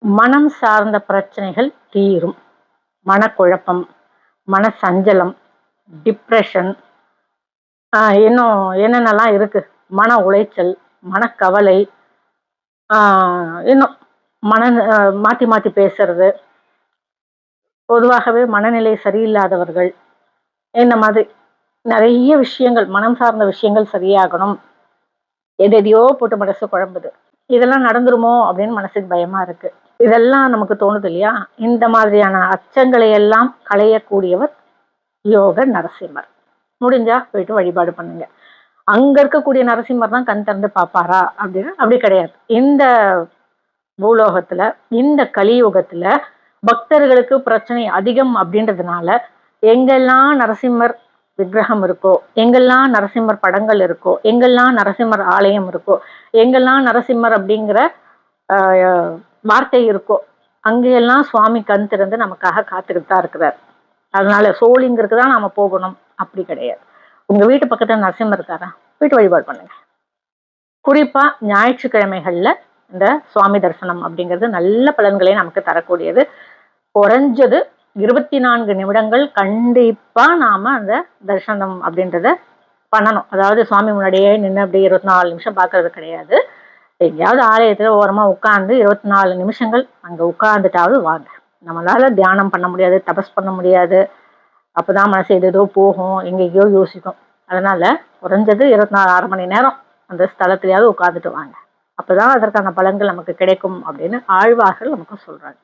மனம் சார்ந்த பிரச்சனைகள் தீரும். மனக்குழப்பம், மனசஞ்சலம், டிப்ரெஷன், இன்னும் என்னென்னலாம் இருக்கு, மன உளைச்சல், மனக்கவலை, இன்னும் மன மாற்றி மாற்றி பேசுறது, பொதுவாகவே மனநிலை சரியில்லாதவர்கள், இந்த மாதிரி நிறைய விஷயங்கள், மனம் சார்ந்த விஷயங்கள் சரியாகணும். எதையோ போட்டு மனசு குழம்புது, இதெல்லாம் நடந்துருமோ அப்படின்னு மனசுக்கு பயமா இருக்கு. இதெல்லாம் நமக்கு தோணுது இல்லையா? இந்த மாதிரியான அச்சங்களை எல்லாம் களையக்கூடியவர் யோக நரசிம்மர். முடிஞ்சா போயிட்டு வழிபாடு பண்ணுங்க. அங்க இருக்கக்கூடிய நரசிம்மர் தான் கண் திறந்து பார்ப்பாரா அப்படின்னு அப்படி கிடையாது. இந்த பூலோகத்துல, இந்த கலியுகத்துல பக்தர்களுக்கு பிரச்சனை அதிகம் அப்படின்றதுனால எங்கெல்லாம் நரசிம்மர் விக்கிரகம் இருக்கோ, எங்கெல்லாம் நரசிம்மர் படங்கள் இருக்கோ, எங்கெல்லாம் நரசிம்மர் ஆலயம் இருக்கோ, எங்கெல்லாம் நரசிம்மர் அப்படிங்கிற வார்த்தை இருக்கோ, அங்கெல்லாம் சுவாமி கண் திறந்து நமக்காக காத்துக்கிட்டு தான் இருக்கிறார். அதனால சோழிங்கிறது தான் நாம போகணும் அப்படி கிடையாது. உங்க வீட்டு பக்கத்துல நரசிம்மர் இருக்காரா, வீட்டு வழிபாடு பண்ணுங்க. குறிப்பா ஞாயிற்றுக்கிழமைகள்ல இந்த சுவாமி தரிசனம் அப்படிங்கிறது நல்ல பலன்களை நமக்கு தரக்கூடியது. குறைஞ்சது 24 நிமிடங்கள் கண்டிப்பா நாம அந்த தரிசனம் அப்படின்றத பண்ணணும். அதாவது சுவாமி முன்னாடியே நின்று அப்படியே 24 நிமிஷம் பார்க்கறது கிடையாது. எங்கேயாவது ஆலயத்துல ஓரமா உட்கார்ந்து 24 நிமிஷங்கள் அங்க உட்கார்ந்துட்டாவது வாங்க. நம்மளால தியானம் பண்ண முடியாது, தபஸ் பண்ண முடியாது, அப்பதான் மனசு ஏதோ போகும், எங்கெங்கயோ யோசிக்கும். அதனால குறைஞ்சது 24 மணி நேரம் அந்த ஸ்தலத்திலேயாவது உட்கார்ந்துட்டு வாங்க. அப்பதான் அதற்கான பலன்கள் நமக்கு கிடைக்கும் அப்படின்னு ஆழ்வார்கள் நமக்கு சொல்றாங்க.